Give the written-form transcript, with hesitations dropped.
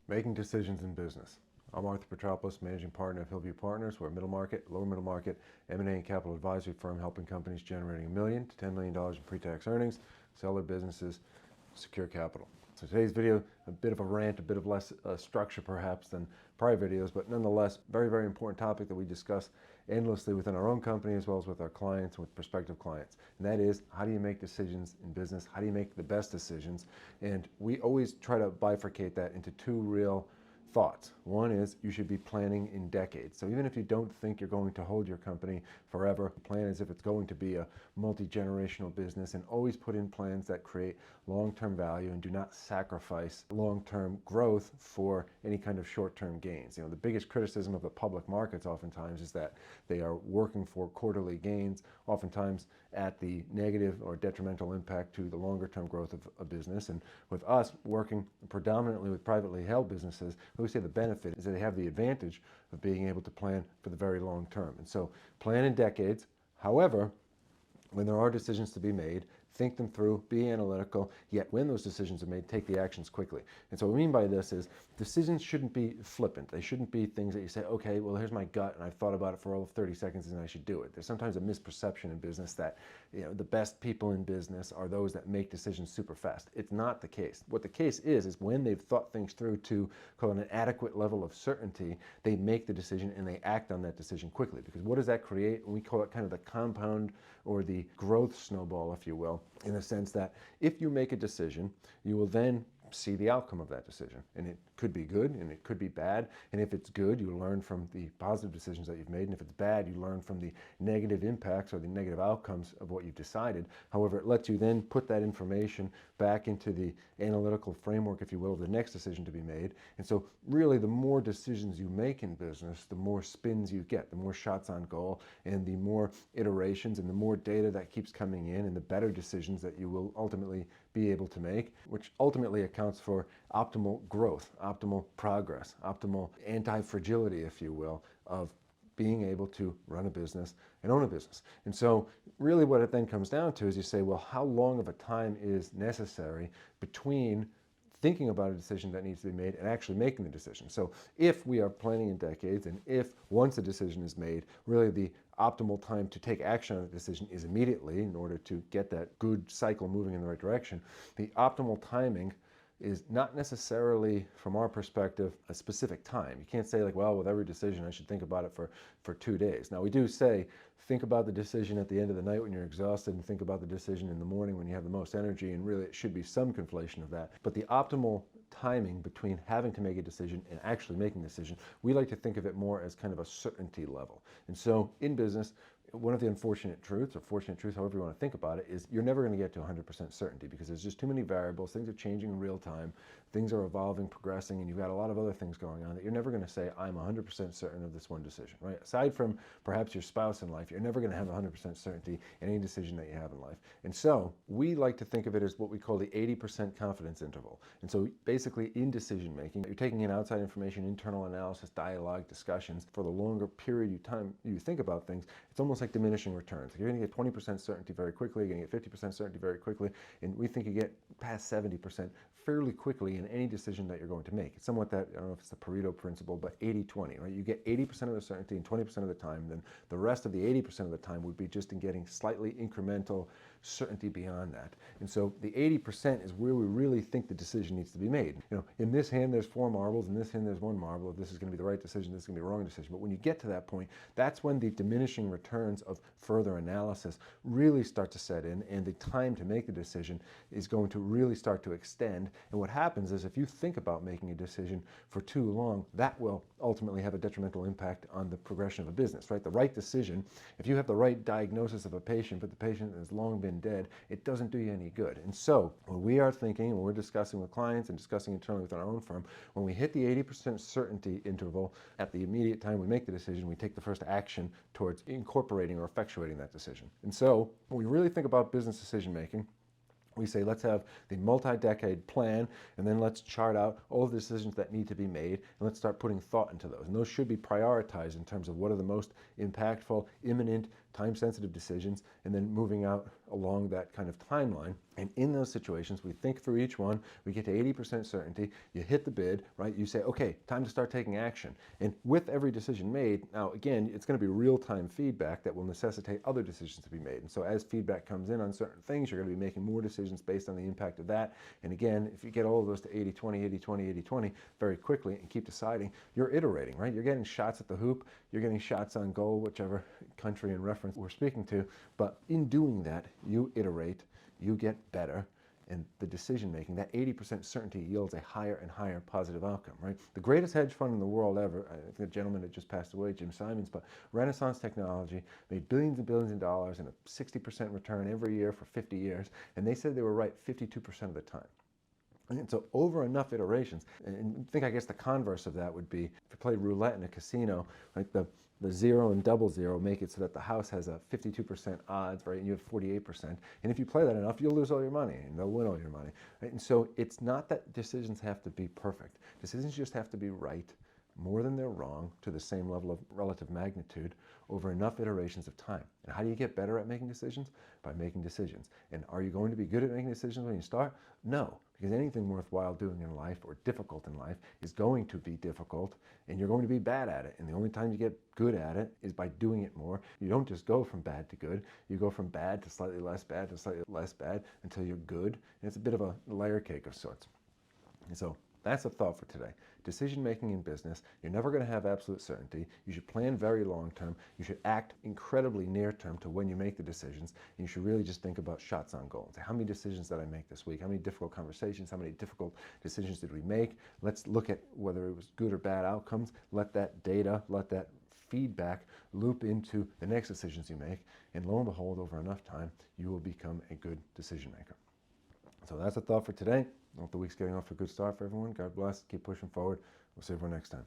Making decisions in business. I'm Arthur Petropoulos, managing partner of Hillview Partners. We're a middle market, lower middle market, M&A and capital advisory firm helping companies generating $1 million to $10 million in pre-tax earnings, sell their businesses, secure capital. So today's video, a bit of a rant, a bit of less structure perhaps than prior videos, but nonetheless, very, very important topic that we discuss endlessly within our own company as well as with our clients and with prospective clients. And that is, how do you make decisions in business? How do you make the best decisions? And we always try to bifurcate that into two real thoughts. One is you should be planning in decades. So even if you don't think you're going to hold your company forever, plan as if it's going to be a multi-generational business, and always put in plans that create long-term value and do not sacrifice long-term growth for any kind of short-term gains. You know, the biggest criticism of the public markets oftentimes is that they are working for quarterly gains, oftentimes at the negative or detrimental impact to the longer-term growth of a business. And with us working predominantly with privately held businesses, we say the benefit is that they have the advantage of being able to plan for the very long term. And so plan in decades. However, when there are decisions to be made, think them through, be analytical, yet when those decisions are made, take the actions quickly. And so what I mean by this is decisions shouldn't be flippant. They shouldn't be things that you say, okay, well, here's my gut and I've thought about it for all of 30 seconds and I should do it. There's sometimes a misperception in business that, you know, the best people in business are those that make decisions super fast. It's not the case. What the case is when they've thought things through to call it an adequate level of certainty, they make the decision and they act on that decision quickly. Because what does that create? We call it kind of the compound or the growth snowball, if you will, in the sense that if you make a decision, you will then see the outcome of that decision. And it could be good and it could be bad. And if it's good, you learn from the positive decisions that you've made. And if it's bad, you learn from the negative impacts or the negative outcomes of what you've decided. However, it lets you then put that information back into the analytical framework, if you will, of the next decision to be made. And so really the more decisions you make in business, the more spins you get, the more shots on goal, and the more iterations and the more data that keeps coming in, and the better decisions that you will ultimately be able to make, which ultimately accounts for optimal growth, optimal progress, optimal anti-fragility, if you will, of being able to run a business and own a business. And so really what it then comes down to is you say, well, how long of a time is necessary between thinking about a decision that needs to be made and actually making the decision? So if we are planning in decades, and if once a decision is made, really the optimal time to take action on the decision is immediately in order to get that good cycle moving in the right direction, the optimal timing is not necessarily, from our perspective, a specific time. You can't say like, well, with every decision I should think about it for 2 days. Now we do say, think about the decision at the end of the night when you're exhausted, and think about the decision in the morning when you have the most energy, and really it should be some conflation of that. But the optimal timing between having to make a decision and actually making a decision, we like to think of it more as kind of a certainty level. And so in business, one of the unfortunate truths, or fortunate truths, however you want to think about it, is you're never going to get to 100% certainty because there's just too many variables. Things are changing in real time. Things are evolving, progressing, and you've got a lot of other things going on that you're never going to say, I'm 100% certain of this one decision, right? Aside from perhaps your spouse in life, you're never going to have 100% certainty in any decision that you have in life. And so we like to think of it as what we call the 80% confidence interval. And so basically in decision making, you're taking in outside information, internal analysis, dialogue, discussions. For the longer period of time you think about things, it's almost like diminishing returns. You're going to get 20% certainty very quickly, you're going to get 50% certainty very quickly, and we think you get past 70% fairly quickly in any decision that you're going to make. It's somewhat that, I don't know if it's the Pareto principle, but 80-20, right? You get 80% of the certainty in 20% of the time, then the rest of the 80% of the time would be just in getting slightly incremental certainty beyond that. And so the 80% is where we really think the decision needs to be made. You know, in this hand there's 4 marbles, in this hand there's 1 marble. If this is going to be the right decision, this is going to be the wrong decision. But when you get to that point, that's when the diminishing returns of further analysis really start to set in, and the time to make the decision is going to really start to extend. And what happens is if you think about making a decision for too long, that will ultimately have a detrimental impact on the progression of a business, right? The right decision, if you have the right diagnosis of a patient, but the patient has long been dead, it doesn't do you any good. And so when we are thinking, when we're discussing with clients and discussing internally within our own firm, when we hit the 80% certainty interval, at the immediate time we make the decision, we take the first action towards incorporating or effectuating that decision. And so when we really think about business decision making, we say, let's have the multi-decade plan, and then let's chart out all the decisions that need to be made, and let's start putting thought into those. And those should be prioritized in terms of what are the most impactful, imminent time-sensitive decisions, and then moving out along that kind of timeline. And in those situations, we think through each one, we get to 80% certainty, you hit the bid, right? You say, okay, time to start taking action. And with every decision made, now again, it's going to be real-time feedback that will necessitate other decisions to be made. And so as feedback comes in on certain things, you're going to be making more decisions based on the impact of that. And again, if you get all of those to 80-20, 80-20, 80-20 very quickly and keep deciding, you're iterating, right? You're getting shots at the hoop, you're getting shots on goal, whichever country and reference we're speaking to. But in doing that, you iterate, you get better, and the decision making, that 80% certainty yields a higher and higher positive outcome, right? The greatest hedge fund in the world ever, I think the gentleman that just passed away, Jim Simons, but Renaissance Technology made billions and billions of dollars and a 60% return every year for 50 years, and they said they were right 52% of the time. And so over enough iterations, and I think I guess the converse of that would be, if you play roulette in a casino, like the 0 and double 0 make it so that the house has a 52% odds, right? And you have 48%. And if you play that enough, you'll lose all your money and they'll win all your money. Right? And so it's not that decisions have to be perfect. Decisions just have to be right more than they're wrong to the same level of relative magnitude over enough iterations of time. And how do you get better at making decisions? By making decisions. And are you going to be good at making decisions when you start? No, because anything worthwhile doing in life or difficult in life is going to be difficult and you're going to be bad at it. And the only time you get good at it is by doing it more. You don't just go from bad to good. You go from bad to slightly less bad to slightly less bad until you're good. And it's a bit of a layer cake of sorts. And so that's a thought for today. Decision making in business, you're never going to have absolute certainty. You should plan very long term. You should act incredibly near term to when you make the decisions. And you should really just think about shots on goal. Say, how many decisions did I make this week? How many difficult conversations? How many difficult decisions did we make? Let's look at whether it was good or bad outcomes. Let that data, let that feedback loop into the next decisions you make. And lo and behold, over enough time, you will become a good decision maker. So that's a thought for today. I hope the week's getting off to a good start for everyone. God bless. Keep pushing forward. We'll see everyone next time.